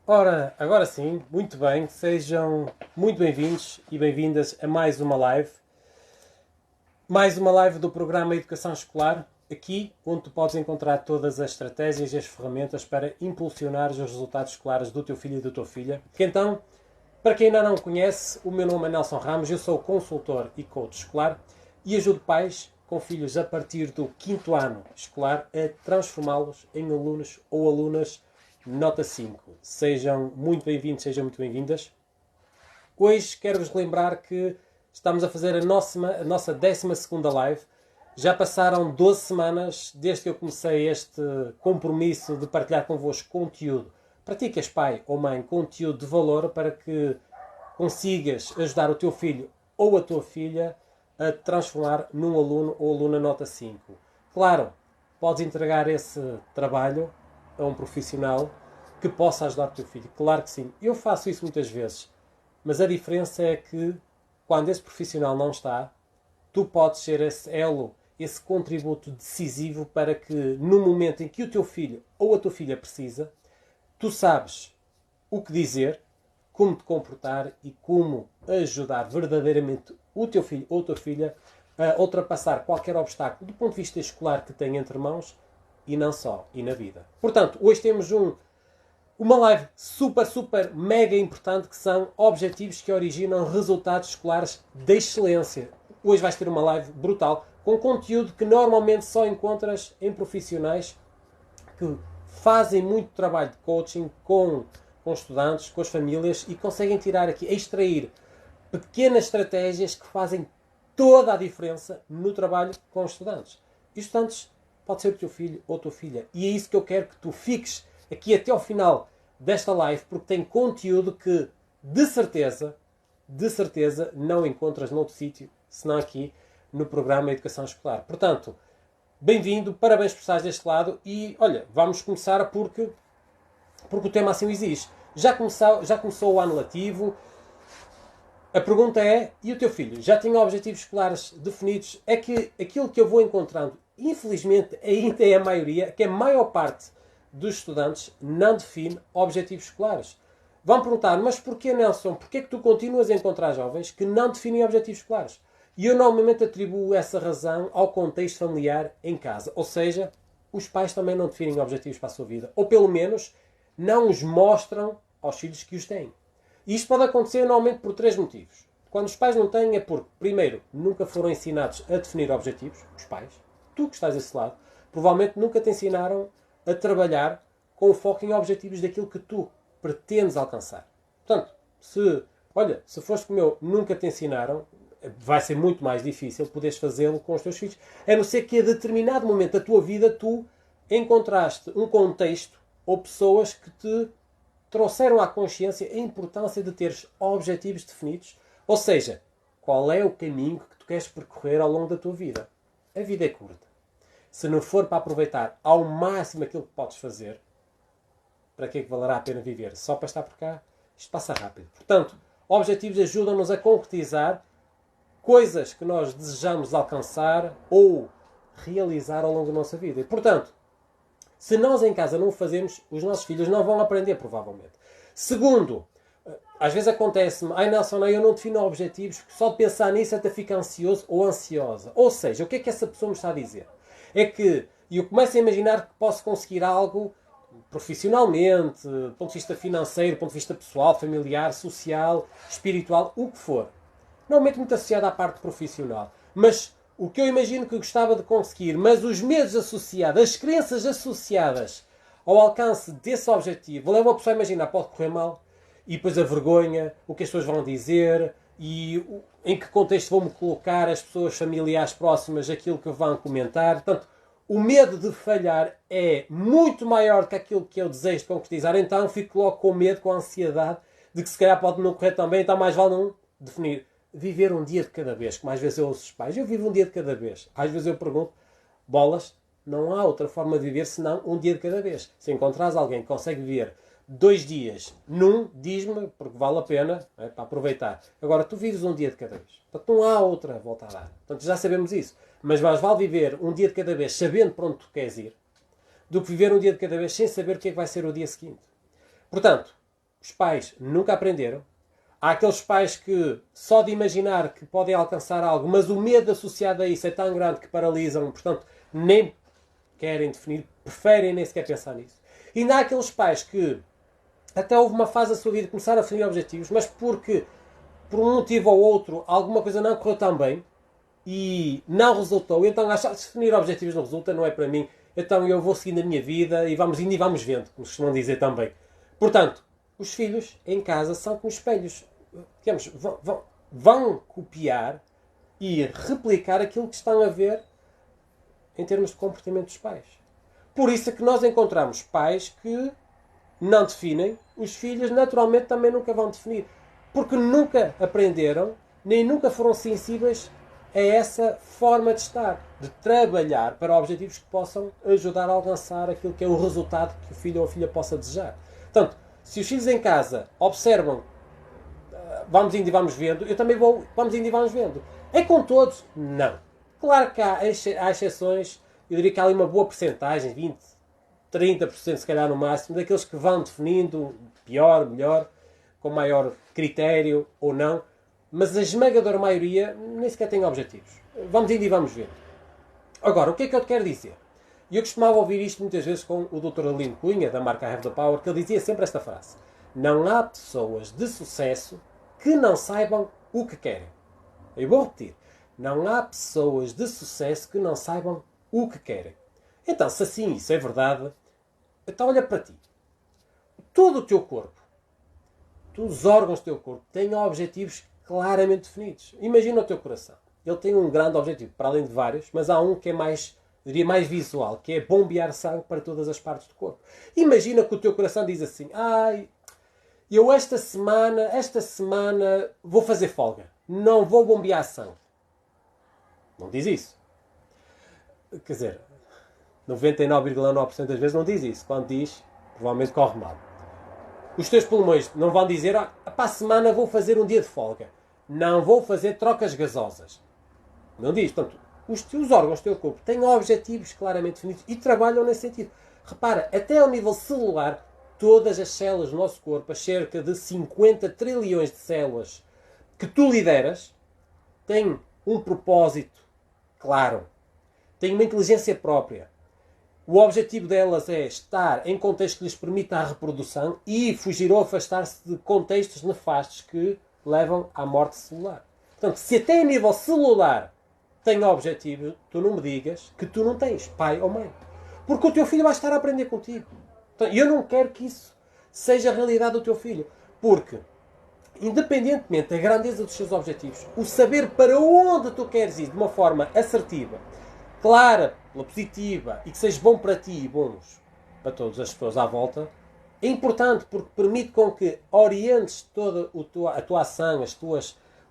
Ora, agora sim, muito bem, sejam muito bem-vindos e bem-vindas a mais uma live. Mais uma live do programa Educação Escolar, aqui onde tu podes encontrar todas as estratégias e as ferramentas para impulsionar os resultados escolares do teu filho e da tua filha. Então, para quem ainda não conhece, o meu nome é Nelson Ramos, eu sou consultor e coach escolar e ajudo pais com filhos a partir do quinto ano escolar a transformá-los em alunos ou alunas nota 5. Sejam muito bem-vindos, sejam muito bem-vindas. Hoje quero-vos lembrar que estamos a fazer a nossa 12ª live. Já passaram 12 semanas desde que eu comecei este compromisso de partilhar convosco conteúdo. Praticas, pai ou mãe, conteúdo de valor para que consigas ajudar o teu filho ou a tua filha a transformar num aluno ou aluna nota 5. Claro, podes entregar esse trabalho a um profissional que possa ajudar o teu filho. Claro que sim. Eu faço isso muitas vezes. Mas a diferença é que, quando esse profissional não está, tu podes ser esse elo, esse contributo decisivo para que, no momento em que o teu filho ou a tua filha precisa, tu sabes o que dizer, como te comportar e como ajudar verdadeiramente o teu filho ou a tua filha a ultrapassar qualquer obstáculo do ponto de vista escolar que tem entre mãos e não só, e na vida. Portanto, hoje temos uma live super, mega importante que são objetivos que originam resultados escolares de excelência. Hoje vais ter uma live brutal com conteúdo que normalmente só encontras em profissionais que fazem muito trabalho de coaching com estudantes, com as famílias e conseguem tirar aqui, extrair pequenas estratégias que fazem toda a diferença no trabalho com os estudantes. E os estudantes pode ser o teu filho ou a tua filha. E é isso que eu quero que tu fiques aqui até ao final desta live, porque tem conteúdo que, de certeza, não encontras noutro sítio, senão aqui no programa Educação Escolar. Portanto, bem-vindo, parabéns por estares deste lado e, olha, vamos começar porque o tema assim o exige. Já começou o ano letivo. A pergunta é, e o teu filho? Já tinha objetivos escolares definidos? É que aquilo que eu vou encontrando, infelizmente, ainda é a maioria, que a maior parte dos estudantes não define objetivos escolares. Vão perguntar, mas porquê, Nelson? Porquê é que tu continuas a encontrar jovens que não definem objetivos escolares? E eu normalmente atribuo essa razão ao contexto familiar em casa. Ou seja, os pais também não definem objetivos para a sua vida. Ou pelo menos não os mostram aos filhos que os têm. E isto pode acontecer normalmente por três motivos. Quando os pais não têm é porque, primeiro, nunca foram ensinados a definir objetivos, os pais. Tu que estás desse lado, provavelmente nunca te ensinaram a trabalhar com o foco em objetivos daquilo que tu pretendes alcançar. Portanto, se foste como eu, nunca te ensinaram, vai ser muito mais difícil poderes fazê-lo com os teus filhos, a não ser que a determinado momento da tua vida tu encontraste um contexto ou pessoas que te trouxeram à consciência a importância de teres objetivos definidos, ou seja, qual é o caminho que tu queres percorrer ao longo da tua vida. A vida é curta. Se não for para aproveitar ao máximo aquilo que podes fazer, para que é que valerá a pena viver? Só para estar por cá? Isto passa rápido. Portanto, objetivos ajudam-nos a concretizar coisas que nós desejamos alcançar ou realizar ao longo da nossa vida. E, portanto, se nós em casa não o fazemos, os nossos filhos não vão aprender, provavelmente. Segundo, às vezes acontece-me, ai Nelson, eu não defino objetivos, porque só de pensar nisso até fico ansioso ou ansiosa. Ou seja, o que é que essa pessoa me está a dizer? É que eu começo a imaginar que posso conseguir algo profissionalmente, do ponto de vista financeiro, do ponto de vista pessoal, familiar, social, espiritual, o que for. Normalmente muito associado à parte profissional. Mas o que eu imagino que eu gostava de conseguir, mas os medos associados, as crenças associadas ao alcance desse objetivo, levam a pessoa a imaginar, pode correr mal, e depois a vergonha, o que as pessoas vão dizer, e em que contexto vão-me colocar as pessoas familiares próximas, aquilo que vão comentar. Portanto, o medo de falhar é muito maior do que aquilo que eu desejo de concretizar, então fico logo com medo, com a ansiedade de que se calhar pode não correr tão bem, então mais vale não definir. Viver um dia de cada vez, como às vezes eu ouço os pais, eu vivo um dia de cada vez. Às vezes eu pergunto, bolas, não há outra forma de viver senão um dia de cada vez. Se encontrares alguém que consegue viver 2 dias num, diz-me, porque vale a pena, para aproveitar. Agora, tu vives um dia de cada vez. Portanto, não há outra volta a dar. Portanto, já sabemos isso. Mas mais vale viver um dia de cada vez sabendo para onde tu queres ir, do que viver um dia de cada vez sem saber o que é que vai ser o dia seguinte. Portanto, os pais nunca aprenderam. Há aqueles pais que, só de imaginar que podem alcançar algo, mas o medo associado a isso é tão grande que paralisam, portanto, nem querem definir, preferem nem sequer pensar nisso. E ainda há aqueles pais que até houve uma fase da sua vida que começaram a definir objetivos, mas porque, por um motivo ou outro, alguma coisa não correu tão bem e não resultou, então achar que definir objetivos não resulta, não é para mim, então eu vou seguindo a minha vida e vamos indo e vamos vendo, como costumam dizer também. Portanto, os filhos em casa são como espelhos. Digamos, vão copiar e replicar aquilo que estão a ver em termos de comportamento dos pais. Por isso é que nós encontramos pais que não definem, os filhos naturalmente também nunca vão definir. Porque nunca aprenderam, nem nunca foram sensíveis a essa forma de estar, de trabalhar para objetivos que possam ajudar a alcançar aquilo que é o resultado que o filho ou a filha possa desejar. Portanto, se os filhos em casa observam, vamos indo e vamos vendo, eu também vou, vamos indo e vamos vendo. É com todos? Não. Claro que há exceções, eu diria que há ali uma boa percentagem, 20, 30% se calhar no máximo, daqueles que vão definindo pior, melhor, com maior critério ou não, mas a esmagadora maioria nem sequer tem objetivos. Vamos indo e vamos vendo. Agora, o que é que eu te quero dizer? E eu costumava ouvir isto muitas vezes com o Dr. Adelino Cunha, da marca Have the Power, que ele dizia sempre esta frase: não há pessoas de sucesso que não saibam o que querem. Eu vou repetir. Não há pessoas de sucesso que não saibam o que querem. Então, se assim isso é verdade, então olha para ti. Todo o teu corpo, todos os órgãos do teu corpo têm objetivos claramente definidos. Imagina o teu coração. Ele tem um grande objetivo, para além de vários, mas há um que é mais, diria, mais visual, que é bombear sangue para todas as partes do corpo. Imagina que o teu coração diz assim: ai, eu esta semana vou fazer folga. Não vou bombear sangue. Não diz isso. Quer dizer, 99,9% das vezes não diz isso. Quando diz, provavelmente corre mal. Os teus pulmões não vão dizer: para a semana vou fazer um dia de folga. Não vou fazer trocas gasosas. Não diz. Portanto, os teus órgãos do teu corpo têm objetivos claramente definidos e trabalham nesse sentido. Repara, até ao nível celular, todas as células do nosso corpo, as cerca de 50 trilhões de células que tu lideras, têm um propósito claro. Têm uma inteligência própria. O objetivo delas é estar em contexto que lhes permita a reprodução e fugir ou afastar-se de contextos nefastos que levam à morte celular. Portanto, se até a nível celular tem objetivo, tu não me digas que tu não tens pai ou mãe. Porque o teu filho vai estar a aprender contigo. Então, eu não quero que isso seja a realidade do teu filho. Porque, independentemente da grandeza dos seus objetivos, o saber para onde tu queres ir de uma forma assertiva, clara, pela positiva, e que seja bom para ti e bons para todas as pessoas à volta, é importante porque permite com que orientes toda a tua ação,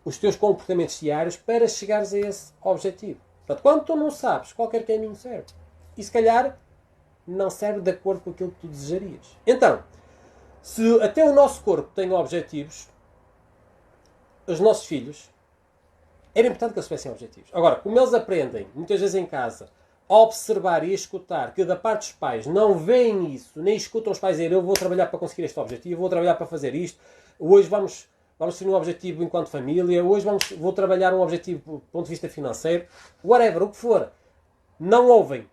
os teus comportamentos diários para chegares a esse objetivo. Portanto, quando tu não sabes, qualquer caminho serve. E se calhar não serve de acordo com aquilo que tu desejarias. Então, se até o nosso corpo tem objetivos, os nossos filhos, era importante que eles tivessem objetivos. Agora, como eles aprendem, muitas vezes em casa, a observar e a escutar que da parte dos pais não veem isso, nem escutam os pais dizer: eu vou trabalhar para conseguir este objetivo, vou trabalhar para fazer isto, hoje vamos ter um objetivo enquanto família, hoje vou trabalhar um objetivo do ponto de vista financeiro, whatever, o que for. Não ouvem,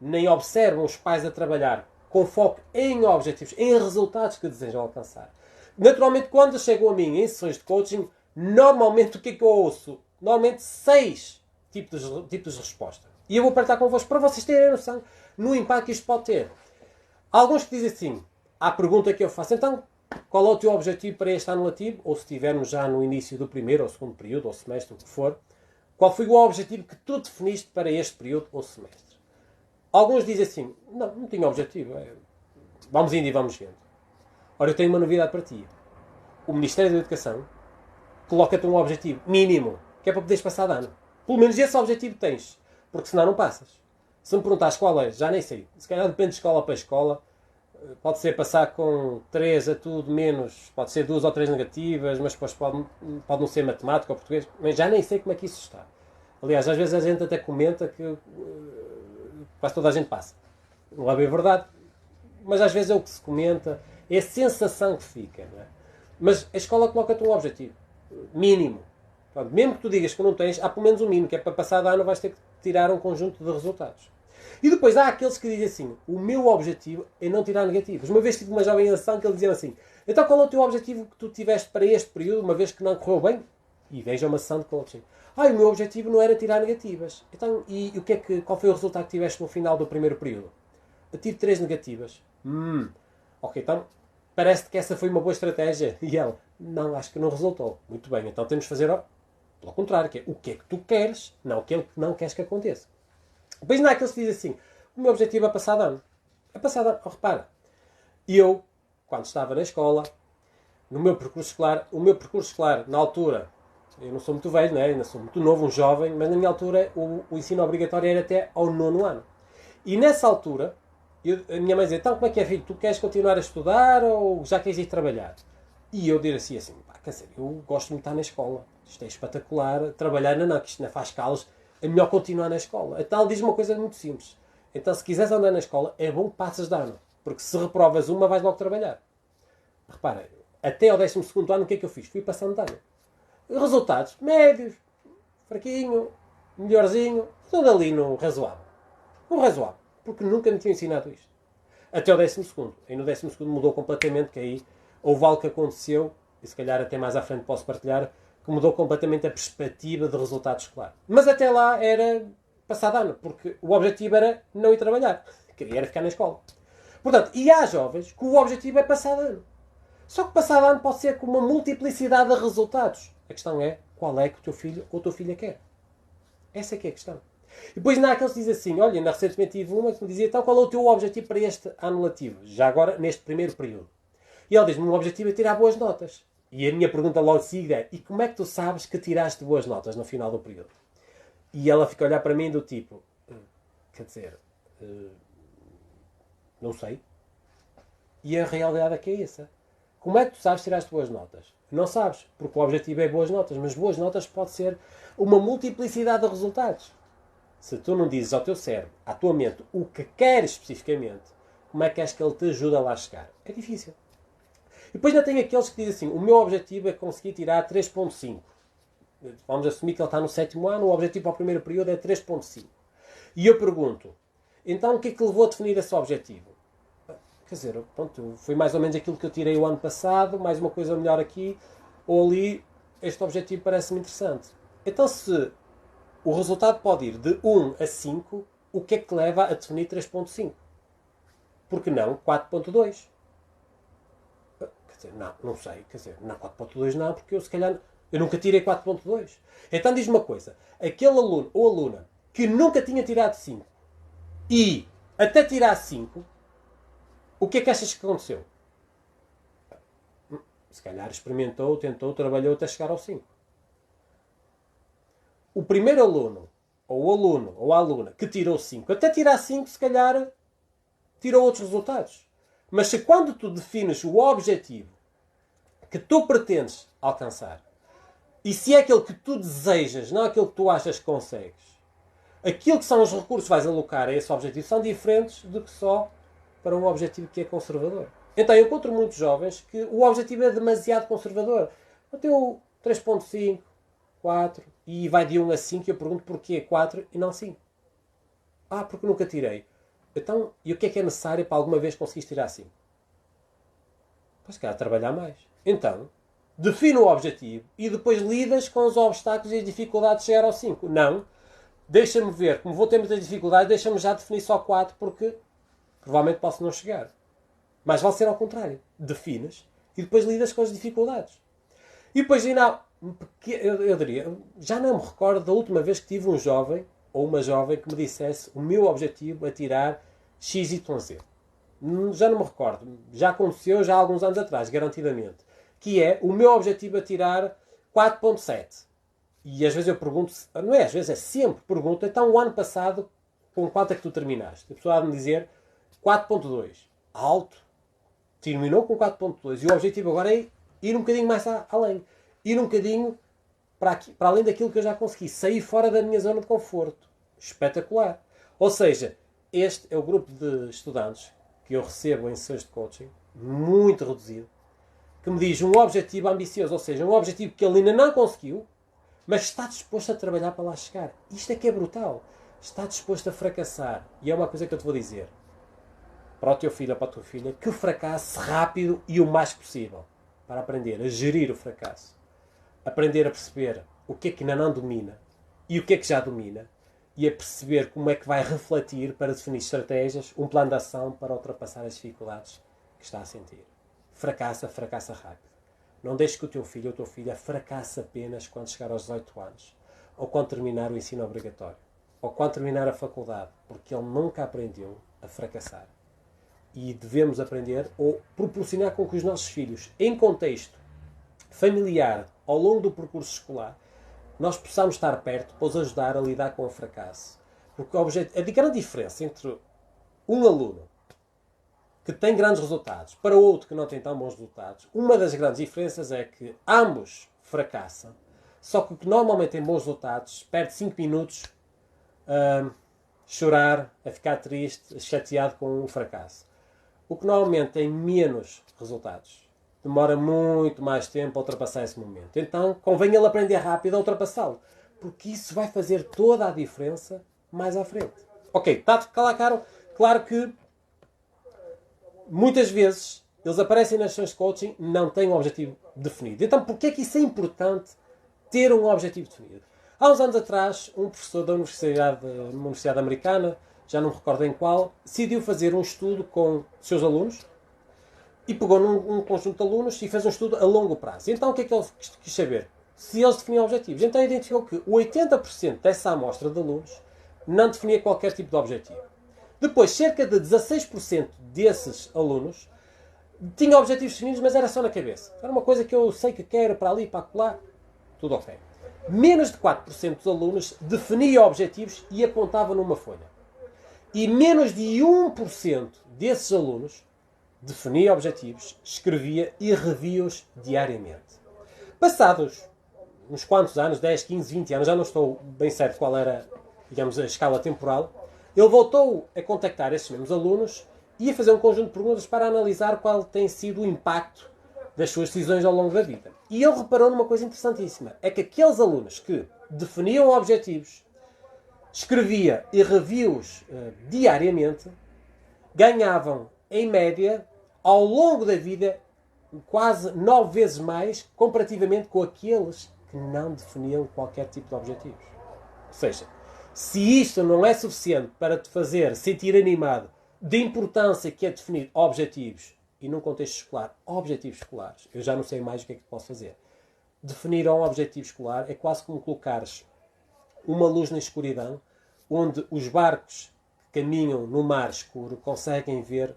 nem observam os pais a trabalhar com foco em objetivos, em resultados que desejam alcançar. Naturalmente, quando chegam a mim em sessões de coaching, normalmente o que é que eu ouço? Normalmente 6 tipos de resposta. E eu vou partilhar convosco para vocês terem noção no impacto que isto pode ter. Alguns que dizem assim, à pergunta que eu faço: então, qual é o teu objetivo para este ano letivo? Ou se estivermos já no início do primeiro ou segundo período, ou semestre, o que for, qual foi o objetivo que tu definiste para este período ou semestre? Alguns dizem assim: não tenho objetivo. Vamos indo e vamos vendo. Ora, eu tenho uma novidade para ti. O Ministério da Educação coloca-te um objetivo mínimo, que é para poderes passar de ano. Pelo menos esse objetivo tens. Porque senão não passas. Se me perguntares qual é, já nem sei. Se calhar depende de escola para escola. Pode ser passar com 3 a tudo, menos. Pode ser 2 ou 3 negativas, mas depois pode não ser matemática ou português. Mas já nem sei como é que isso está. Aliás, às vezes a gente até comenta que quase toda a gente passa. Não é bem verdade. Mas às vezes é o que se comenta. É a sensação que fica. Não é? Mas a escola coloca-te um objetivo mínimo. Portanto, mesmo que tu digas que não tens, há pelo menos um mínimo, que é para passar de ano vais ter que tirar um conjunto de resultados. E depois há aqueles que dizem assim, o meu objetivo é não tirar negativos. Uma vez tive uma jovem em ação que ele dizia assim, então qual é o teu objetivo que tu tiveste para este período, uma vez que não correu bem? E veja uma sessão de coaching. O meu objetivo não era tirar negativas. Então, e qual foi o resultado que tiveste no final do primeiro período? Eu tive 3 negativas. Ok, então parece que essa foi uma boa estratégia. E ela, não, acho que não resultou. Muito bem, então temos de fazer pelo contrário, que é o que é que tu queres, não aquilo que não queres que aconteça. Depois não há aqueles que dizem assim, o meu objetivo é passar de ano. É passar de ano. Repara, eu, quando estava na escola, no meu percurso escolar, na altura, eu não sou muito velho, né? Ainda sou muito novo, um jovem, mas na minha altura o ensino obrigatório era até ao 9º ano. E nessa altura, a minha mãe dizia, então como é que é, filho? Tu queres continuar a estudar ou já queres ir trabalhar? E eu diria assim, quer dizer, eu gosto muito de estar na escola. Isto é espetacular. Trabalhar, não, que isto não faz calos. É melhor continuar na escola. Então ele diz uma coisa muito simples. Então se quiseres andar na escola, é bom que passes de ano. Porque se reprovas uma, vais logo trabalhar. Repara, até ao 12º ano, o que é que eu fiz? Fui passando de ano. Resultados médios, fraquinho, melhorzinho, tudo ali no razoável. No razoável. Porque nunca me tinham ensinado isto. Até ao 12º. E no 12º mudou completamente, que aí houve algo que aconteceu, e se calhar até mais à frente posso partilhar, que mudou completamente a perspectiva de resultado escolar. Mas até lá era passar de ano, porque o objetivo era não ir trabalhar. Queria era ficar na escola. Portanto, e há jovens que o objetivo é passar de ano. Só que passar de ano pode ser com uma multiplicidade de resultados. A questão é qual é que o teu filho ou a tua filha quer. Essa é que é a questão. E depois não há aqueles que dizem assim, olha, ainda recentemente tive uma que me dizia, então qual é o teu objetivo para este ano letivo? Já agora, neste primeiro período. E ela diz-me, o objetivo é tirar boas notas. E a minha pergunta logo seguida é, e como é que tu sabes que tiraste boas notas no final do período? E ela fica a olhar para mim do tipo, quer dizer, não sei. E a realidade é que é essa. Como é que tu sabes que tiraste boas notas? Não sabes, porque o objetivo é boas notas, mas boas notas pode ser uma multiplicidade de resultados. Se tu não dizes ao teu cérebro, à tua mente, o que queres especificamente, como é que és que ele te ajuda a lá chegar? É difícil. E depois ainda tem aqueles que dizem assim, o meu objetivo é conseguir tirar 3.5. Vamos assumir que ele está no 7º ano, o objetivo para o primeiro período é 3.5. E eu pergunto, então o que é que levou a definir esse objetivo? Quer dizer, pronto, foi mais ou menos aquilo que eu tirei o ano passado, mais uma coisa melhor aqui, ou ali, este objetivo parece-me interessante. Então se o resultado pode ir de 1 a 5, o que é que leva a definir 3.5? Porque não 4.2? Quer dizer, não sei, quer dizer, não 4.2 não, porque eu se calhar, eu nunca tirei 4.2. Então diz-me uma coisa, aquele aluno ou aluna que nunca tinha tirado 5 e até tirar 5, o que é que achas que aconteceu? Se calhar experimentou, tentou, trabalhou até chegar ao 5. O primeiro aluno, ou a aluna, que tirou 5, até tirar 5, se calhar, tirou outros resultados. Mas se quando tu defines o objetivo que tu pretendes alcançar, e se é aquele que tu desejas, não aquele que tu achas que consegues, aquilo que são os recursos que vais alocar a esse objetivo são diferentes do que só para um objetivo que é conservador. Então eu encontro muitos jovens que o objetivo é demasiado conservador. Eu tenho 3.5, 4, e vai de 1 a 5 e eu pergunto porquê 4 e não 5. Porque nunca tirei. Então, e o que é necessário para alguma vez conseguires tirar 5? Pois calhar trabalhar mais. Então, define o objetivo e depois lidas com os obstáculos e as dificuldades de chegar ao 5. Não. Deixa-me ver, como vou ter muitas dificuldades, deixa-me já definir só 4 porque provavelmente posso não chegar. Mas vai ser ao contrário. Defines e depois lidas com as dificuldades. E depois ainda eu diria, já não me recordo da última vez que tive um jovem ou uma jovem que me dissesse o meu objetivo é tirar X, Y, Z. Já não me recordo. Já aconteceu já há alguns anos atrás, garantidamente. Que é, o meu objetivo é tirar 4.7. E às vezes eu pergunto, não é às vezes, é sempre pergunto, então o ano passado, com quanto é que tu terminaste? A pessoa há de me dizer 4.2. Alto. Terminou com 4.2. E o objetivo agora é ir um bocadinho mais além. Ir um bocadinho para além daquilo que eu já consegui. Sair fora da minha zona de conforto. Espetacular. Ou seja, este é o grupo de estudantes que eu recebo em sessões de coaching. muito reduzido, que me diz um objetivo ambicioso, ou seja, um objetivo que ele ainda não conseguiu, mas está disposto a trabalhar para lá chegar. Isto é que é brutal. Está disposto a fracassar. E é uma coisa que eu te vou dizer. Para o teu filho ou para a tua filha, que fracasse rápido e o mais possível. Para aprender a gerir o fracasso. Aprender a perceber o que é que ainda não domina e o que é que já domina. E a perceber como é que vai refletir para definir estratégias, um plano de ação para ultrapassar as dificuldades que está a sentir. Fracassa rápido. Não deixes que o teu filho ou a tua filha fracasse apenas quando chegar aos 18 anos. Ou quando terminar o ensino obrigatório. Ou quando terminar a faculdade. Porque ele nunca aprendeu a fracassar. E devemos aprender ou proporcionar com que os nossos filhos, em contexto familiar, ao longo do percurso escolar, nós possamos estar perto para os ajudar a lidar com o fracasso. Porque a grande diferença entre um aluno que tem grandes resultados para outro que não tem tão bons resultados, uma das grandes diferenças é que ambos fracassam, só que o que normalmente tem bons resultados perde 5 minutos a chorar, a ficar triste, chateado com o fracasso. O que normalmente tem menos resultados demora muito mais tempo a ultrapassar esse momento. Então convém ele aprender rápido a ultrapassá-lo, porque isso vai fazer toda a diferença mais à frente. Ok, está claro? Claro que muitas vezes eles aparecem nas sessões de coaching e não têm um objetivo definido. Então porquê é que isso é importante ter um objetivo definido? Há uns anos atrás, um professor da uma universidade americana, já não me recordo em qual, decidiu fazer um estudo com seus alunos e pegou num conjunto de alunos e fez um estudo a longo prazo. Então o que é que ele quis saber? Se eles definiam objetivos. Então identificou que 80% dessa amostra de alunos não definia qualquer tipo de objetivo. Depois, cerca de 16% desses alunos tinham objetivos definidos, mas era só na cabeça. Era uma coisa que eu sei que quero, para ali, para acolá, tudo ok. Menos de 4% dos alunos definiam objetivos e apontavam numa folha. E menos de 1% desses alunos definia objetivos, escrevia e revia-os diariamente. Passados uns quantos anos, 10, 15, 20 anos, já não estou bem certo qual era, digamos, a escala temporal, ele voltou a contactar esses mesmos alunos e a fazer um conjunto de perguntas para analisar qual tem sido o impacto das suas decisões ao longo da vida. E ele reparou numa coisa interessantíssima, é que aqueles alunos que definiam objetivos, escrevia e revia-os diariamente, ganhavam, em média, ao longo da vida, quase 9 vezes mais comparativamente com aqueles que não definiam qualquer tipo de objetivos. Ou seja, se isto não é suficiente para te fazer sentir animado da importância que é definir objetivos, e num contexto escolar, objetivos escolares, eu já não sei mais o que é que posso fazer. Definir um objetivo escolar é quase como colocares uma luz na escuridão, onde os barcos que caminham no mar escuro conseguem ver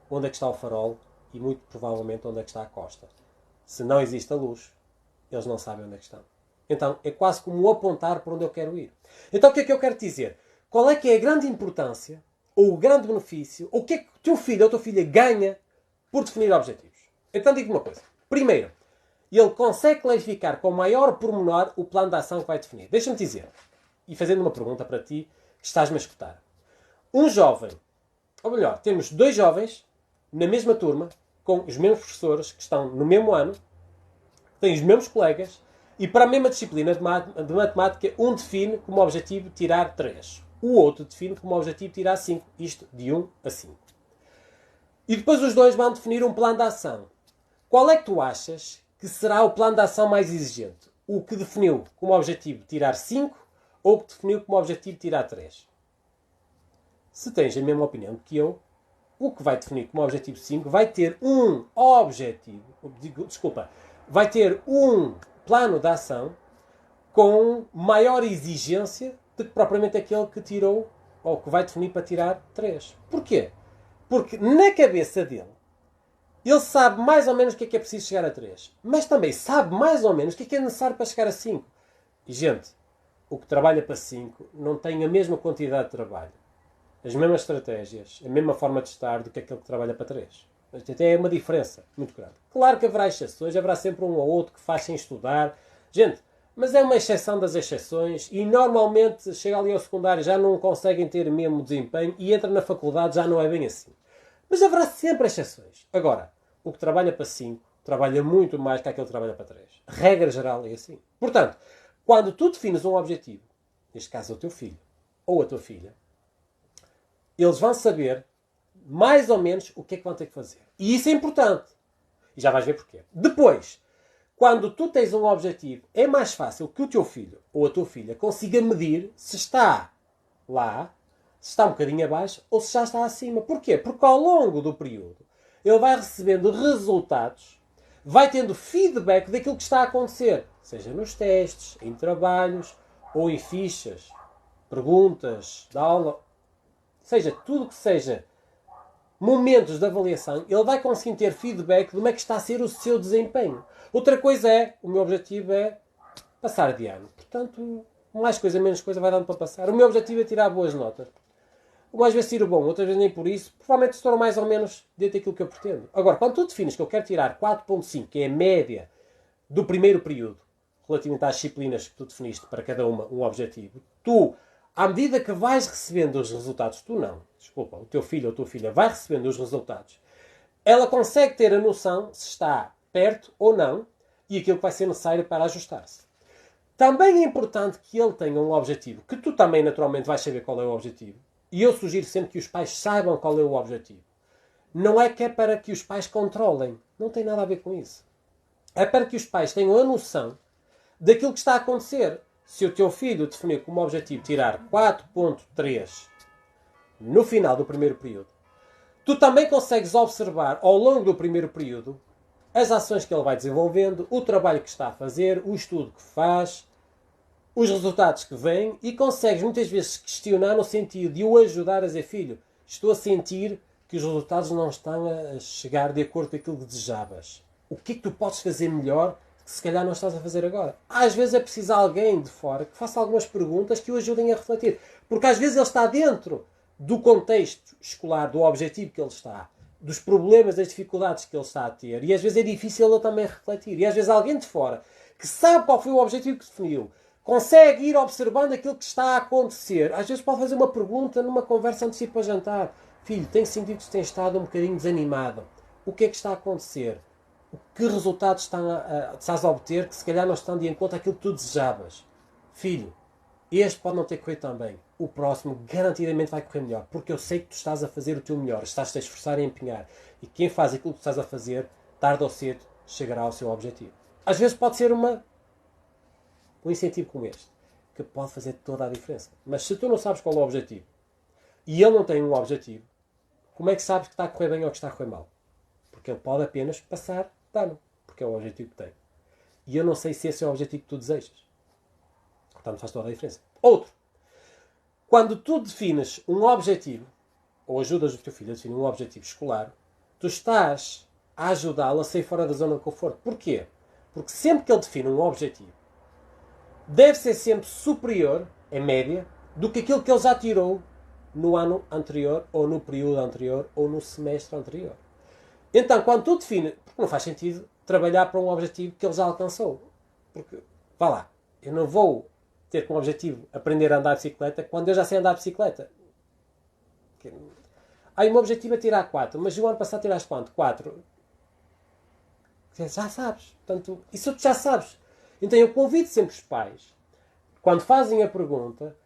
onde é que está o farol e muito provavelmente onde é que está a costa. Se não existe a luz, eles não sabem onde é que estão. Então é quase como apontar para onde eu quero ir. Então o que é que eu quero te dizer? Qual é que é a grande importância, ou o grande benefício, ou o que é que o teu filho ou a tua filha ganha por definir objetivos? Então digo uma coisa. Primeiro, ele consegue clarificar com maior pormenor o plano de ação que vai definir. Deixa-me dizer, e fazendo uma pergunta para ti, que estás-me a escutar. Um jovem, ou melhor, temos 2 jovens na mesma turma, com os mesmos professores, que estão no mesmo ano, têm os mesmos colegas, e para a mesma disciplina de matemática, um define como objetivo tirar 3. O outro define como objetivo tirar 5. Isto de 1 a 5. E depois os dois vão definir um plano de ação. Qual é que tu achas que será o plano de ação mais exigente? O que definiu como objetivo tirar 5 ou o que definiu como objetivo tirar 3? Se tens a mesma opinião que eu, o que vai definir como objetivo 5 vai ter um objetivo, vai ter um plano de ação com maior exigência do que propriamente aquele que tirou, ou que vai definir para tirar 3. Porquê? Porque na cabeça dele, ele sabe mais ou menos o que é preciso chegar a 3. Mas também sabe mais ou menos o que é necessário para chegar a 5. E, gente, o que trabalha para 5 não tem a mesma quantidade de trabalho, as mesmas estratégias, a mesma forma de estar do que aquele que trabalha para 3. Até é uma diferença muito grande. Claro que haverá exceções, haverá sempre um ou outro que faz sem estudar. Gente, mas é uma exceção das exceções e normalmente chega ali ao secundário já não conseguem ter o mesmo desempenho e entra na faculdade já não é bem assim. Mas haverá sempre exceções. Agora, o que trabalha para 5 trabalha muito mais que aquele que trabalha para 3. Regra geral é assim. Portanto, quando tu defines um objetivo, neste caso o teu filho ou a tua filha, eles vão saber mais ou menos o que é que vão ter que fazer. E isso é importante. E já vais ver porquê. Depois, quando tu tens um objetivo, é mais fácil que o teu filho ou a tua filha consiga medir se está lá, se está um bocadinho abaixo ou se já está acima. Porquê? Porque ao longo do período ele vai recebendo resultados, vai tendo feedback daquilo que está a acontecer, seja nos testes, em trabalhos ou em fichas, perguntas da aula, seja tudo que seja momentos de avaliação, ele vai conseguir ter feedback de como é que está a ser o seu desempenho. Outra coisa é, o meu objetivo é passar de ano. Portanto, mais coisa, menos coisa vai dando para passar. O meu objetivo é tirar boas notas. Umas vezes tiro bom, outras vezes nem por isso. Provavelmente estou mais ou menos dentro daquilo que eu pretendo. Agora, quando tu defines que eu quero tirar 4.5, que é a média do primeiro período, relativamente às disciplinas que tu definiste para cada uma um objetivo, tu, à medida que vais recebendo os resultados, tu não, desculpa, o teu filho ou a tua filha vai recebendo os resultados, ela consegue ter a noção se está perto ou não e aquilo que vai ser necessário para ajustar-se. Também é importante que ele tenha um objetivo, que tu também naturalmente vais saber qual é o objetivo. E eu sugiro sempre que os pais saibam qual é o objetivo. Não é que é para que os pais controlem. Não tem nada a ver com isso. É para que os pais tenham a noção daquilo que está a acontecer. Se o teu filho definir como objetivo tirar 4.3 no final do primeiro período, tu também consegues observar ao longo do primeiro período as ações que ele vai desenvolvendo, o trabalho que está a fazer, o estudo que faz, os resultados que vêm e consegues muitas vezes questionar no sentido de o ajudar a dizer, filho, estou a sentir que os resultados não estão a chegar de acordo com aquilo que desejavas. O que é que tu podes fazer melhor que se calhar não estás a fazer agora? Às vezes é preciso alguém de fora que faça algumas perguntas que o ajudem a refletir. Porque às vezes ele está dentro do contexto escolar, do objetivo que ele está, dos problemas, das dificuldades que ele está a ter. E às vezes é difícil ele também refletir. E às vezes alguém de fora que sabe qual foi o objetivo que definiu, consegue ir observando aquilo que está a acontecer. Às vezes pode fazer uma pergunta numa conversa antes de ir para jantar. Filho, tenho sentido que tens estado um bocadinho desanimado. O que é que está a acontecer? Que resultados estás a obter que se calhar não estão de encontro àquilo que tu desejavas? Filho, este pode não ter corrido tão bem. O próximo garantidamente vai correr melhor. Porque eu sei que tu estás a fazer o teu melhor. Estás-te a esforçar e a empenhar. E quem faz aquilo que tu estás a fazer, tarde ou cedo, chegará ao seu objetivo. Às vezes pode ser um incentivo como este, que pode fazer toda a diferença. Mas se tu não sabes qual é o objetivo, e ele não tem um objetivo, como é que sabes que está a correr bem ou que está a correr mal? Porque ele pode apenas passar de ano, porque é o objetivo que tem. E eu não sei se esse é o objetivo que tu desejas. Portanto, faz toda a diferença. Outro. Quando tu defines um objetivo, ou ajudas o teu filho a definir um objetivo escolar, tu estás a ajudá-lo a sair fora da zona de conforto. Porquê? Porque sempre que ele define um objetivo, deve ser sempre superior, em média, do que aquilo que ele já tirou no ano anterior, ou no período anterior, ou no semestre anterior. Então, quando tu defines, porque não faz sentido trabalhar para um objetivo que ele já alcançou. Porque, vá lá, eu não vou ter como objetivo aprender a andar de bicicleta quando eu já sei andar de bicicleta. Aí o meu objetivo é tirar 4, mas o ano passado tiraste quanto? 4. Já sabes. Portanto, isso tu já sabes. Então eu convido sempre os pais, quando fazem a pergunta,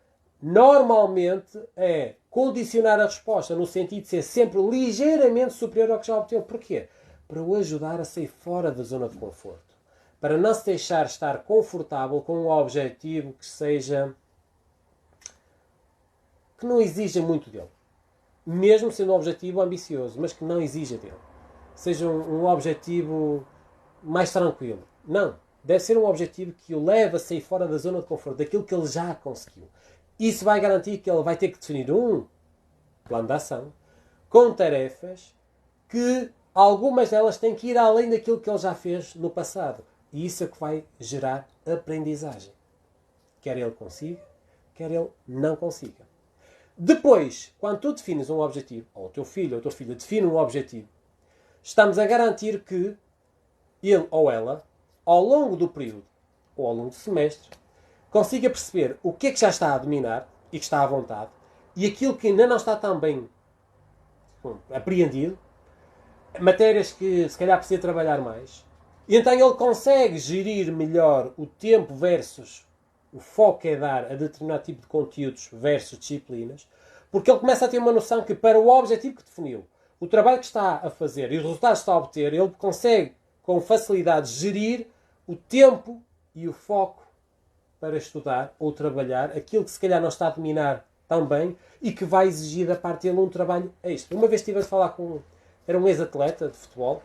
normalmente é condicionar a resposta no sentido de ser sempre ligeiramente superior ao que já obteve. Porquê? Para o ajudar a sair fora da zona de conforto. Para não se deixar estar confortável com um objetivo que seja... que não exija muito dele. Mesmo sendo um objetivo ambicioso, mas que não exija dele. Seja um objetivo mais tranquilo. Não. Deve ser um objetivo que o leve a sair fora da zona de conforto, daquilo que ele já conseguiu. Isso vai garantir que ele vai ter que definir um plano de ação com tarefas que algumas delas têm que ir além daquilo que ele já fez no passado. E isso é que vai gerar aprendizagem. Quer ele consiga, quer ele não consiga. Depois, quando tu defines um objetivo, ou o teu filho ou a tua filha define um objetivo, estamos a garantir que ele ou ela, ao longo do período, ou ao longo do semestre, consiga perceber o que é que já está a dominar e que está à vontade, e aquilo que ainda não está tão bem apreendido, matérias que se calhar precisa trabalhar mais, e então ele consegue gerir melhor o tempo versus o foco que é dar a determinado tipo de conteúdos versus disciplinas, porque ele começa a ter uma noção que para o objetivo que definiu, o trabalho que está a fazer e os resultados que está a obter, ele consegue com facilidade gerir o tempo e o foco para estudar ou trabalhar aquilo que se calhar não está a dominar tão bem e que vai exigir da parte dele um trabalho extra. Uma vez estive a falar com... Era um ex-atleta de futebol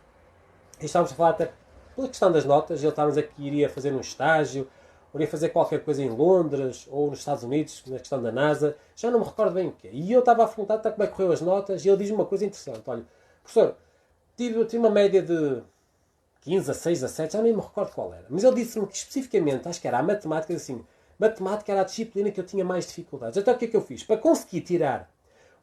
e estávamos a falar até pela questão das notas. Ele estava a dizer que iria fazer um estágio, ou iria fazer qualquer coisa em Londres ou nos Estados Unidos, na questão da NASA. Já não me recordo bem o que é. E eu estava a perguntar como é que correu as notas e ele diz-me uma coisa interessante. Olha, professor, tive uma média de 15, a 6, a 7, já nem me recordo qual era. Mas ele disse-me que especificamente, acho que era a matemática, assim, matemática era a disciplina que eu tinha mais dificuldades. Então o que é que eu fiz? Para conseguir tirar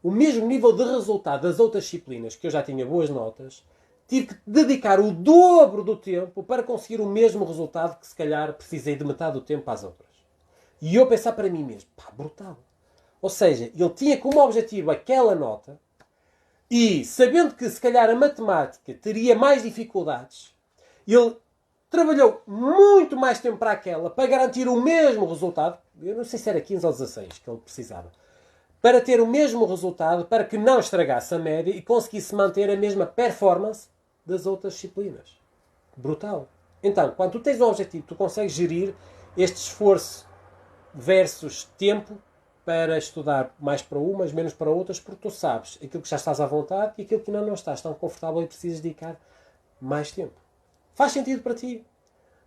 o mesmo nível de resultado das outras disciplinas, que eu já tinha boas notas, tive que dedicar o dobro do tempo para conseguir o mesmo resultado que se calhar precisei de metade do tempo às outras. E eu pensar para mim mesmo, pá, brutal. Ou seja, ele tinha como objetivo aquela nota e, sabendo que se calhar a matemática teria mais dificuldades, ele trabalhou muito mais tempo para aquela, para garantir o mesmo resultado. Eu não sei se era 15 ou 16 que ele precisava. Para ter o mesmo resultado, para que não estragasse a média e conseguisse manter a mesma performance das outras disciplinas. Brutal. Então, quando tu tens um objetivo, tu consegues gerir este esforço versus tempo para estudar mais para umas, menos para outras, porque tu sabes aquilo que já estás à vontade e aquilo que ainda não estás tão confortável e precisas dedicar mais tempo. Faz sentido para ti?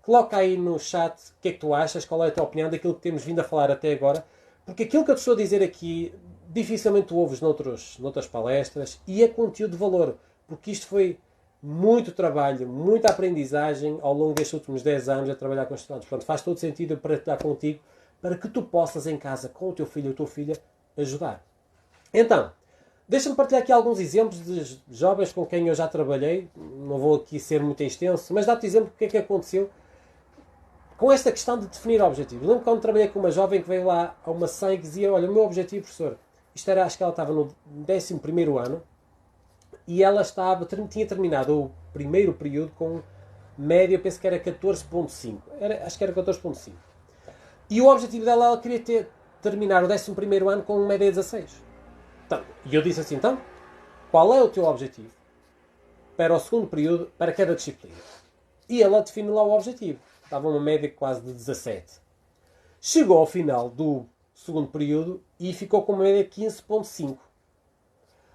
Coloca aí no chat o que é que tu achas, qual é a tua opinião daquilo que temos vindo a falar até agora, porque aquilo que eu te estou a dizer aqui dificilmente tu ouves noutras palestras e é conteúdo de valor, porque isto foi muito trabalho, muita aprendizagem ao longo destes últimos 10 anos a trabalhar com estudantes. Portanto, faz todo sentido eu partilhar contigo para que tu possas em casa, com o teu filho ou a tua filha, ajudar. Então, deixa-me partilhar aqui alguns exemplos de jovens com quem eu já trabalhei. Não vou aqui ser muito extenso, mas dá-te exemplo do que é que aconteceu com esta questão de definir objetivos. Lembro quando trabalhei com uma jovem que veio lá a uma SAI e dizia, olha, o meu objetivo, professor, isto era, acho que ela estava no 11º ano, e ela tinha terminado o primeiro período com média, penso que era 14.5. Acho que era 14.5. E o objetivo dela, ela queria terminar o 11º ano com média 16. Então, e eu disse assim, então, qual é o teu objetivo para o segundo período, para cada disciplina? E ela define lá o objetivo. Estava uma média quase de 17. Chegou ao final do segundo período e ficou com uma média de 15.5.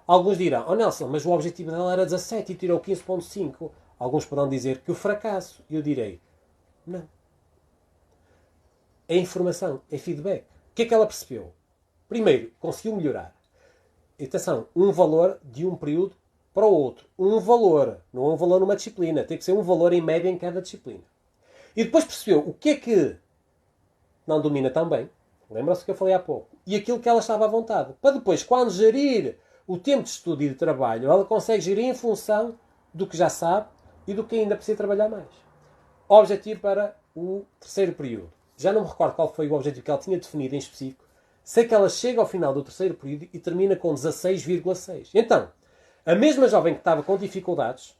Alguns dirão, oh Nelson, mas o objetivo dela era 17 e tirou 15.5. Alguns poderão dizer que o fracasso. E eu direi, não. É informação, é feedback. O que é que ela percebeu? Primeiro, conseguiu melhorar. Atenção, um valor de um período para o outro. Um valor, não é um valor numa disciplina. Tem que ser um valor em média em cada disciplina. E depois percebeu o que é que não domina tão bem. Lembra-se que eu falei há pouco. E aquilo que ela estava à vontade. Para depois, quando gerir o tempo de estudo e de trabalho, ela consegue gerir em função do que já sabe e do que ainda precisa trabalhar mais. Objetivo para o terceiro período. Já não me recordo qual foi o objetivo que ela tinha definido em específico. Sei que ela chega ao final do terceiro período e termina com 16,6. Então, a mesma jovem que estava com dificuldades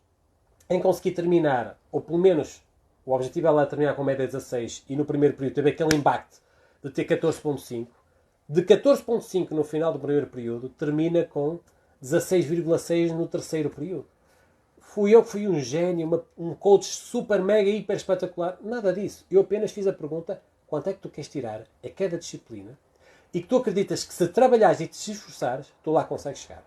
em conseguir terminar, ou pelo menos o objetivo era terminar com média 16 e no primeiro período teve aquele impacto de ter 14.5. De 14.5 no final do primeiro período, termina com 16,6 no terceiro período. Fui eu que fui um gênio, um coach super, mega, hiper espetacular. Nada disso. Eu apenas fiz a pergunta, quanto é que tu queres tirar a cada disciplina? E que tu acreditas que se trabalhares e te esforçares, tu lá consegues chegar.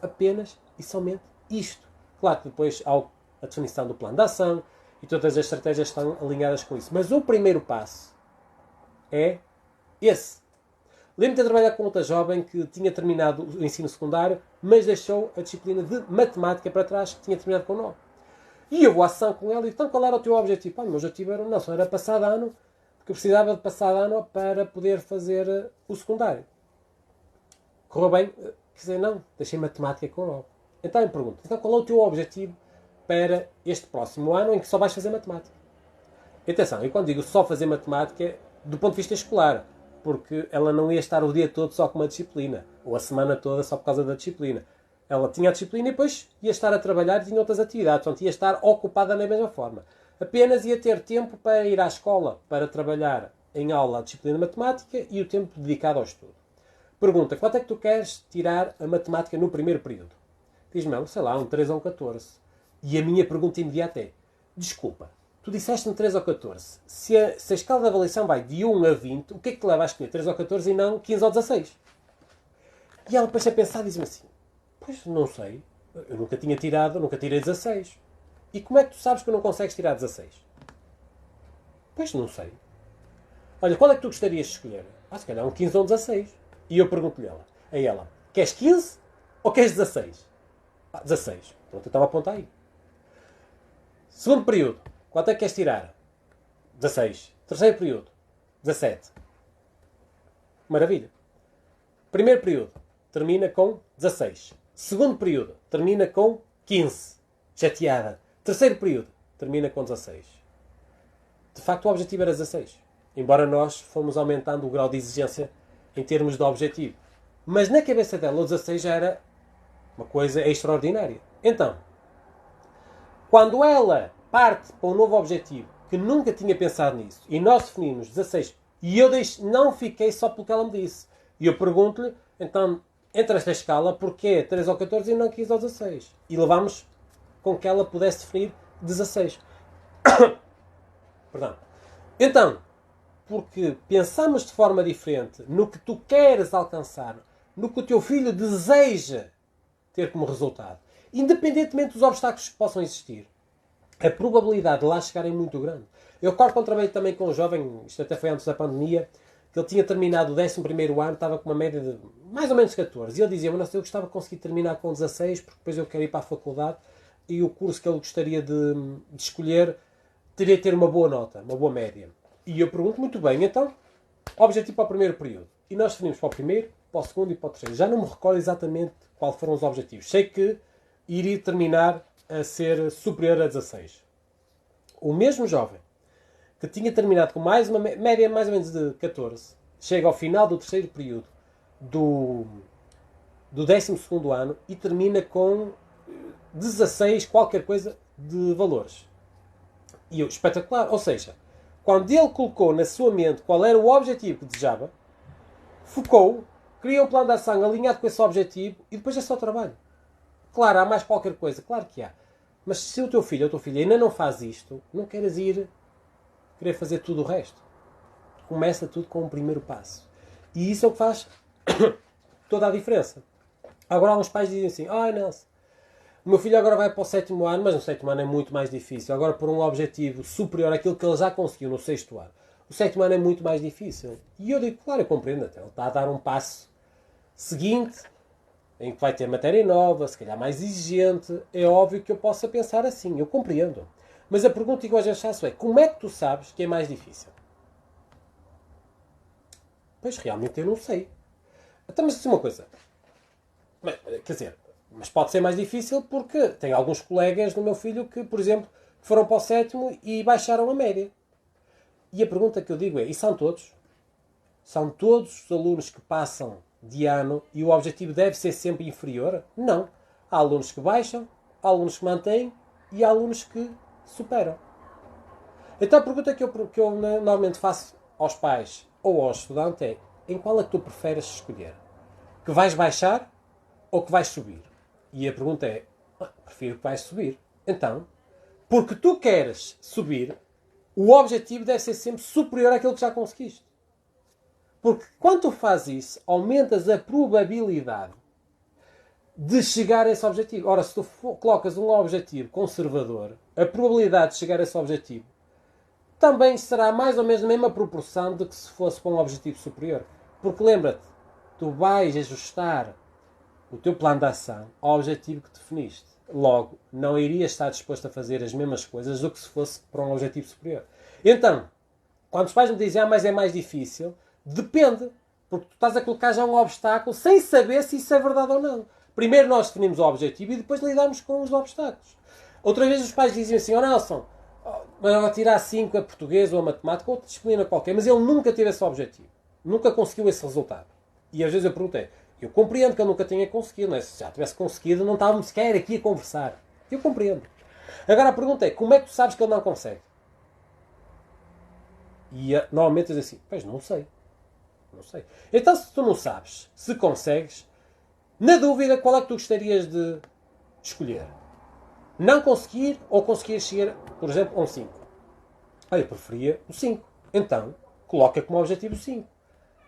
Apenas e somente isto. Claro que depois há a definição do plano de ação e todas as estratégias estão alinhadas com isso. Mas o primeiro passo é esse. Lembro-me de trabalhar com outra jovem que tinha terminado o ensino secundário, mas deixou a disciplina de matemática para trás, que tinha terminado com 9. E eu vou à sessão com ela e então qual era o teu objetivo? O meu objetivo era, não, só era passar de ano, porque eu precisava de passar de ano para poder fazer o secundário. Correu bem? Quer dizer, não, deixei matemática com 9. Então eu pergunto, então qual é o teu objetivo para este próximo ano em que só vais fazer matemática? E atenção, eu quando digo só fazer matemática, do ponto de vista escolar, porque ela não ia estar o dia todo só com uma disciplina, ou a semana toda só por causa da disciplina. Ela tinha a disciplina e depois ia estar a trabalhar e tinha outras atividades. Portanto, ia estar ocupada da mesma forma. Apenas ia ter tempo para ir à escola, para trabalhar em aula a disciplina de matemática e o tempo dedicado ao estudo. Pergunta, quanto é que tu queres tirar a matemática no primeiro período? Diz-me, sei lá, um 3 ou um 14. E a minha pergunta imediata é, desculpa, tu disseste um 3 ou 14. Se a escala de avaliação vai de 1 a 20, o que é que te leva a escolher 3 ou 14 e não 15 ou 16? E ela depois a pensar diz-me assim, pois não sei, eu nunca tirei 16. E como é que tu sabes que não consegues tirar 16? Pois não sei. Olha, qual é que tu gostarias de escolher? Se calhar um 15 ou um 16. E eu pergunto-lhe a ela, queres 15 ou queres 16? 16. Pronto, eu estava a apontar aí. Segundo período, quanto é que queres tirar? 16. Terceiro período, 17. Maravilha. Primeiro período, termina com 16. Segundo período, termina com 15. Chateada. Terceiro período, termina com 16. De facto, o objetivo era 16. Embora nós fomos aumentando o grau de exigência em termos de objetivo. Mas na cabeça dela, o 16 já era uma coisa extraordinária. Então, quando ela parte para um novo objetivo, que nunca tinha pensado nisso, e nós definimos 16, e eu não fiquei só pelo que ela me disse. E eu pergunto-lhe, então, entre esta escala, porquê 3 ou 14 e não 15 ou 16? E levámos com que ela pudesse definir 16. Perdão. Então, porque pensamos de forma diferente no que tu queres alcançar, no que o teu filho deseja ter como resultado, independentemente dos obstáculos que possam existir, a probabilidade de lá chegar é muito grande. Eu recordo quando trabalhei também com um jovem, isto até foi antes da pandemia, que ele tinha terminado o 11º ano, estava com uma média de mais ou menos 14. E ele dizia, mas eu gostava de conseguir terminar com 16, porque depois eu quero ir para a faculdade e o curso que ele gostaria de escolher teria de ter uma boa nota, uma boa média. E eu pergunto, muito bem, então, objetivo para o primeiro período. E nós definimos para o primeiro, para o segundo e para o terceiro. Já não me recordo exatamente quais foram os objetivos. Sei que iria terminar a ser superior a 16. O mesmo jovem, que tinha terminado com mais uma média mais ou menos de 14, chega ao final do terceiro período do 12º ano e termina com 16 qualquer coisa de valores. E eu, espetacular. Ou seja, quando ele colocou na sua mente qual era o objetivo que desejava, focou, criou um plano de ação alinhado com esse objetivo e depois é só trabalho. Claro, há mais qualquer coisa, claro que há. Mas se o teu filho ou a tua filha ainda não faz isto, não queres querer fazer tudo o resto. Começa tudo com o primeiro passo. E isso é o que faz toda a diferença. Agora alguns pais dizem assim, Nelson, o meu filho agora vai para o 7º ano, mas no 7º ano é muito mais difícil. Agora por um objetivo superior àquilo que ele já conseguiu no 6º ano. O 7º ano é muito mais difícil. E eu digo, claro, eu compreendo até. Ele está a dar um passo seguinte, em que vai ter matéria nova, se calhar mais exigente. É óbvio que eu possa pensar assim, eu compreendo. Mas a pergunta que eu às vezes faço é, como é que tu sabes que é mais difícil? Pois realmente eu não sei. Então, mas assim uma coisa. Quer dizer, mas pode ser mais difícil porque tem alguns colegas do meu filho que, por exemplo, foram para o 7º e baixaram a média. E a pergunta que eu digo é, e são todos? São todos os alunos que passam de ano e o objetivo deve ser sempre inferior? Não. Há alunos que baixam, há alunos que mantêm e há alunos que superam. Então a pergunta que eu normalmente faço aos pais ou aos estudantes é, em qual é que tu preferes escolher? Que vais baixar ou que vais subir? E a pergunta é, prefiro que vais subir. Então, porque tu queres subir, o objetivo deve ser sempre superior àquilo que já conseguiste. Porque quando tu fazes isso, aumentas a probabilidade de chegar a esse objetivo. Ora, se tu colocas um objetivo conservador, a probabilidade de chegar a esse objetivo também será mais ou menos na mesma proporção de que se fosse para um objetivo superior. Porque lembra-te, tu vais ajustar o teu plano de ação ao objetivo que definiste. Logo, não irias estar disposto a fazer as mesmas coisas do que se fosse para um objetivo superior. Então, quando os pais me dizem, mas é mais difícil, depende. Porque tu estás a colocar já um obstáculo sem saber se isso é verdade ou não. Primeiro nós definimos o objetivo e depois lidamos com os obstáculos. Outra vez os pais dizem assim, Nelson, vai tirar 5 a português ou a matemática ou outra disciplina qualquer, mas ele nunca teve esse objetivo. Nunca conseguiu esse resultado. E às vezes eu perguntei, Eu compreendo que ele nunca tenha conseguido. Não é? Se já tivesse conseguido, não estávamos sequer aqui a conversar. Eu compreendo. Agora a pergunta é, como é que tu sabes que ele não consegue? E normalmente diz assim, pois não sei. Não sei. Então se tu não sabes se consegues, na dúvida, qual é que tu gostarias de escolher? Não conseguir ou conseguir chegar, por exemplo, a um 5? Eu preferia o 5. Então, coloca como objetivo o 5.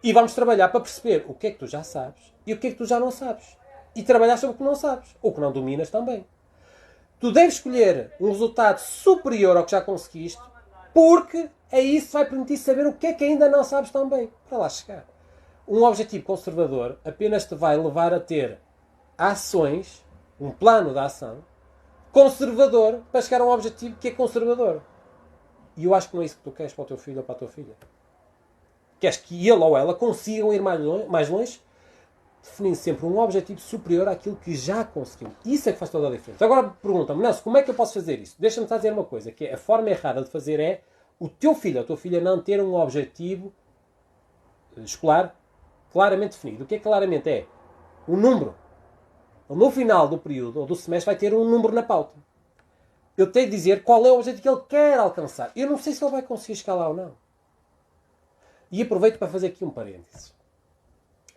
E vamos trabalhar para perceber o que é que tu já sabes e o que é que tu já não sabes. E trabalhar sobre o que não sabes. Ou que não dominas também. Tu deves escolher um resultado superior ao que já conseguiste, porque é isso que vai permitir saber o que é que ainda não sabes tão bem. Para lá chegar. Um objetivo conservador apenas te vai levar a ter ações, um plano de ação, conservador, para chegar a um objetivo que é conservador. E eu acho que não é isso que tu queres para o teu filho ou para a tua filha. Queres que ele ou ela consigam ir mais longe, definindo sempre um objetivo superior àquilo que já conseguiu. Isso é que faz toda a diferença. Agora pergunta-me, Nelson, como é que eu posso fazer isso? Deixa-me só dizer uma coisa, que a forma errada de fazer é o teu filho ou a tua filha não ter um objetivo escolar claramente definido. O que é que claramente é? Um número. No final do período ou do semestre vai ter um número na pauta. Eu tenho de dizer qual é o objetivo que ele quer alcançar. Eu não sei se ele vai conseguir chegar lá ou não. E aproveito para fazer aqui um parênteses.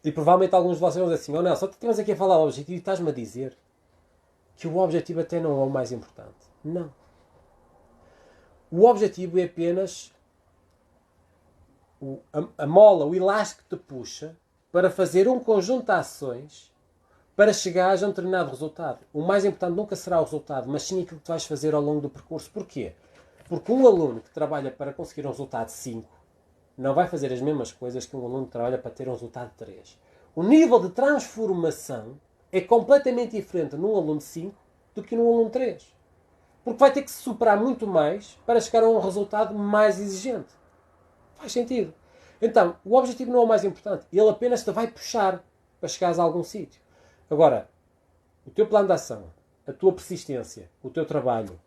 E provavelmente alguns de vocês vão dizer assim, Nelson, tu estivemos aqui a falar do objetivo e estás-me a dizer que o objetivo até não é o mais importante. Não. O objetivo é apenas a mola, o elástico que te puxa para fazer um conjunto de ações para chegar a um determinado resultado. O mais importante nunca será o resultado, mas sim aquilo que tu vais fazer ao longo do percurso. Porquê? Porque um aluno que trabalha para conseguir um resultado de 5 não vai fazer as mesmas coisas que um aluno que trabalha para ter um resultado de 3. O nível de transformação é completamente diferente num aluno de 5 do que num aluno de 3. Porque vai ter que se superar muito mais para chegar a um resultado mais exigente. Faz sentido. Então, o objetivo não é o mais importante. Ele apenas te vai puxar para chegares a algum sítio. Agora, o teu plano de ação, a tua persistência, o teu trabalho,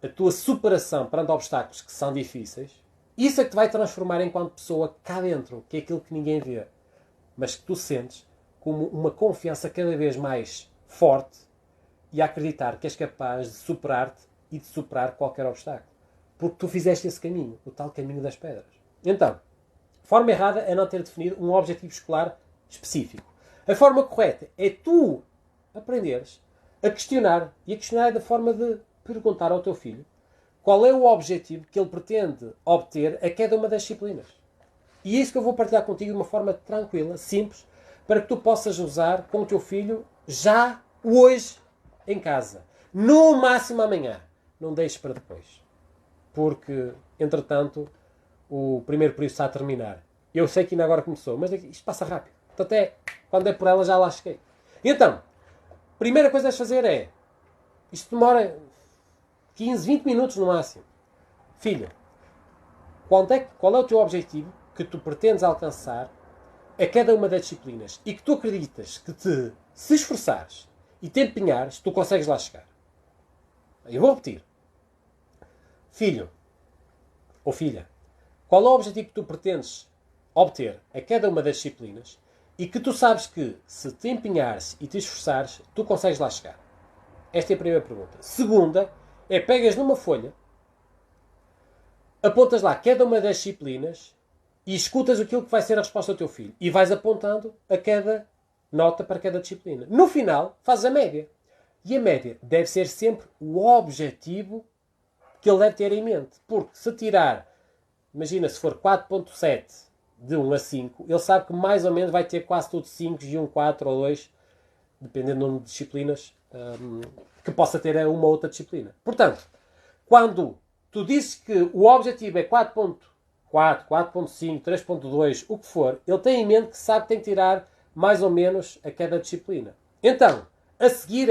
a tua superação perante obstáculos que são difíceis, isso é que te vai transformar enquanto pessoa cá dentro, que é aquilo que ninguém vê, mas que tu sentes como uma confiança cada vez mais forte e a acreditar que és capaz de superar-te e de superar qualquer obstáculo. Porque tu fizeste esse caminho, o tal caminho das pedras. Então, a forma errada é não ter definido um objetivo escolar específico. A forma correta é tu aprenderes a questionar, e a questionar é da forma de perguntar ao teu filho qual é o objetivo que ele pretende obter a cada uma das disciplinas. E é isso que eu vou partilhar contigo de uma forma tranquila, simples, para que tu possas usar com o teu filho já hoje em casa. No máximo amanhã. Não deixes para depois. Porque, entretanto, o primeiro período está a terminar. Eu sei que ainda agora começou, mas isto passa rápido. Então, até quando é por ela já lá cheguei. Então, a primeira coisa a fazer é, isto demora 15, 20 minutos no máximo. Filho, qual é o teu objetivo que tu pretendes alcançar a cada uma das disciplinas e que tu acreditas que se esforçares e te empenhares, tu consegues lá chegar? Eu vou repetir. Filho ou filha, qual é o objetivo que tu pretendes obter a cada uma das disciplinas e que tu sabes que, se te empenhares e te esforçares, tu consegues lá chegar? Esta é a primeira pergunta. Segunda, é pegas numa folha, apontas lá cada uma das disciplinas e escutas aquilo que vai ser a resposta do teu filho. E vais apontando a cada nota para cada disciplina. No final, fazes a média. E a média deve ser sempre o objetivo que ele deve ter em mente. Porque se tirar, imagina, se for 4.7 de 1 a 5, ele sabe que mais ou menos vai ter quase tudo 5 e um 4 ou 2, dependendo do número de disciplinas que possa ter a uma ou outra disciplina. Portanto, quando tu dizes que o objetivo é 4.4, 4.5, 3.2, o que for, ele tem em mente que sabe que tem que tirar mais ou menos a cada disciplina. Então, a seguir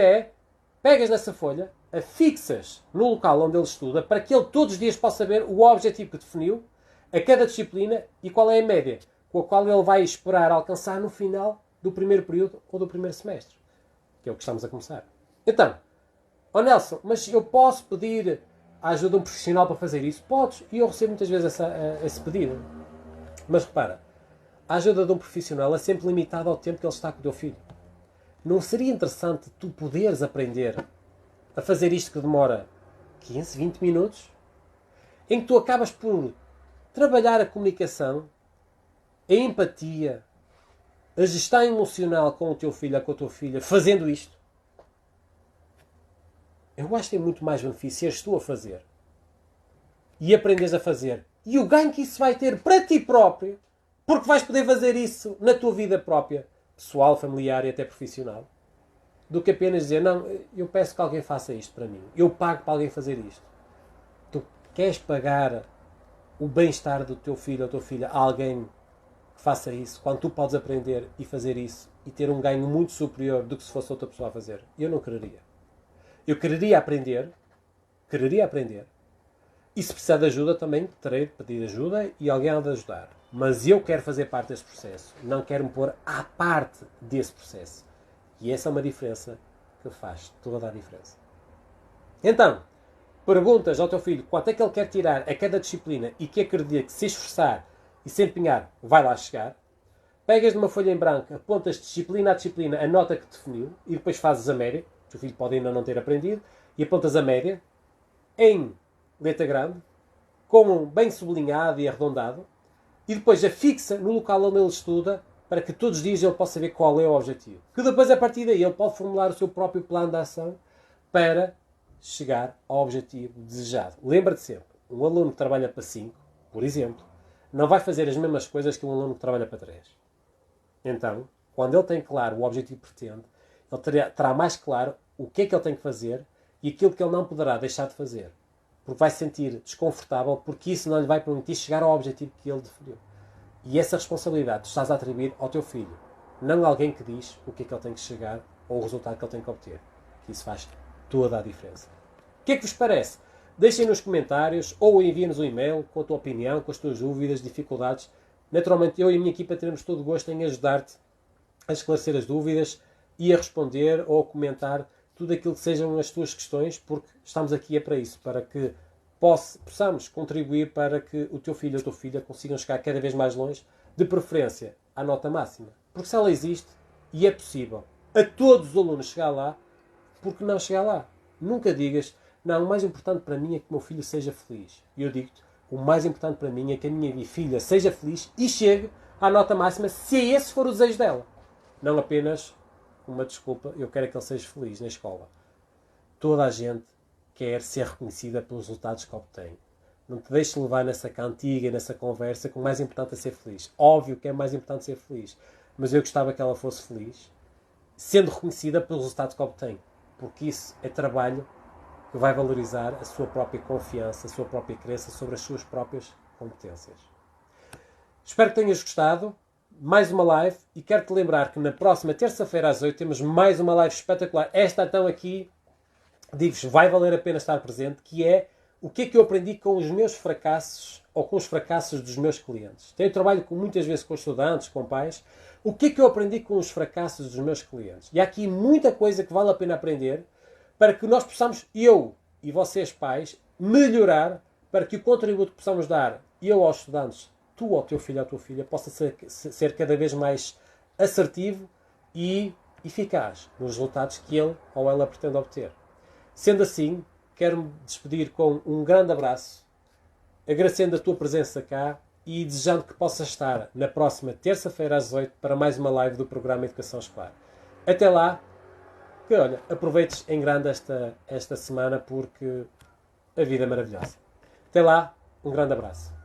pegas nessa folha, a fixas no local onde ele estuda, para que ele todos os dias possa ver o objetivo que definiu a cada disciplina e qual é a média com a qual ele vai esperar alcançar no final do primeiro período ou do primeiro semestre, que é o que estamos a começar. Então, Nelson, mas eu posso pedir a ajuda de um profissional para fazer isso? Podes, e eu recebo muitas vezes esse pedido. Mas repara, a ajuda de um profissional é sempre limitada ao tempo que ele está com o teu filho. Não seria interessante tu poderes aprender a fazer isto que demora 15, 20 minutos? Em que tu acabas por trabalhar a comunicação, a empatia, a gestão emocional com o teu filho ou com a tua filha, fazendo isto. Eu acho que tem muito mais benefício seres tu a fazer. E aprendes a fazer. E o ganho que isso vai ter para ti próprio, porque vais poder fazer isso na tua vida própria, pessoal, familiar e até profissional, do que apenas dizer, não, eu peço que alguém faça isto para mim. Eu pago para alguém fazer isto. Tu queres pagar o bem-estar do teu filho ou tua filha a alguém que faça isso, quando tu podes aprender e fazer isso e ter um ganho muito superior do que se fosse outra pessoa a fazer? Eu não quereria. Eu quereria aprender, e se precisar de ajuda também terei de pedir ajuda e alguém há de ajudar. Mas eu quero fazer parte desse processo, não quero me pôr à parte desse processo. E essa é uma diferença que faz toda a diferença. Então, perguntas ao teu filho quanto é que ele quer tirar a cada disciplina e que acredita que se esforçar e se empenhar vai lá chegar. Pegas numa folha em branco, apontas disciplina a disciplina a nota que definiu e depois fazes a média. O teu filho pode ainda não ter aprendido. E apontas a média em letra grande, com bem sublinhado e arredondado, e depois a fixa no local onde ele estuda para que todos os dias ele possa saber qual é o objetivo. Que depois, a partir daí, ele pode formular o seu próprio plano de ação para chegar ao objetivo desejado. Lembra-te sempre, um aluno que trabalha para 5, por exemplo, não vai fazer as mesmas coisas que um aluno que trabalha para 3. Então, quando ele tem claro o objetivo que pretende, ele terá mais claro o que é que ele tem que fazer e aquilo que ele não poderá deixar de fazer. Porque vai se sentir desconfortável, porque isso não lhe vai permitir chegar ao objetivo que ele definiu. E essa responsabilidade tu estás a atribuir ao teu filho, não a alguém que diz o que é que ele tem que chegar ou o resultado que ele tem que obter. Isso faz toda a diferença. O que é que vos parece? Deixem nos comentários ou enviem-nos um e-mail com a tua opinião, com as tuas dúvidas, dificuldades. Naturalmente, eu e a minha equipa teremos todo o gosto em ajudar-te a esclarecer as dúvidas e a responder ou a comentar tudo aquilo que sejam as tuas questões, porque estamos aqui para isso, para que possamos contribuir para que o teu filho ou a tua filha consigam chegar cada vez mais longe, de preferência à nota máxima. Porque se ela existe, e é possível a todos os alunos chegar lá, porque não chegar lá? Nunca digas, não, o mais importante para mim é que o meu filho seja feliz. E eu digo-te, o mais importante para mim é que a minha filha seja feliz e chegue à nota máxima, se esse for o desejo dela. Não apenas uma desculpa, eu quero que ele seja feliz na escola. Toda a gente quer ser reconhecida pelos resultados que obtém. Não te deixes levar nessa cantiga, nessa conversa, que o mais importante é ser feliz. Óbvio que é mais importante ser feliz, mas eu gostava que ela fosse feliz, sendo reconhecida pelos resultados que obtém. Porque isso é trabalho que vai valorizar a sua própria confiança, a sua própria crença sobre as suas próprias competências. Espero que tenhas gostado. Mais uma live. E quero-te lembrar que na próxima terça-feira às 8 temos mais uma live espetacular. Esta então aqui, digo-vos, vai valer a pena estar presente, que é o que é que eu aprendi com os meus fracassos ou com os fracassos dos meus clientes. Tenho trabalho muitas vezes com estudantes, com pais. O que é que eu aprendi com os fracassos dos meus clientes? E há aqui muita coisa que vale a pena aprender para que nós possamos, eu e vocês pais, melhorar para que o contributo que possamos dar, eu aos estudantes, tu ao teu filho ou à tua filha, possa ser cada vez mais assertivo e eficaz nos resultados que ele ou ela pretende obter. Sendo assim, quero-me despedir com um grande abraço, agradecendo a tua presença cá e desejando que possas estar na próxima terça-feira às 8 para mais uma live do programa Educação Escolar. Até lá, que olha, aproveites em grande esta semana porque a vida é maravilhosa. Até lá, um grande abraço.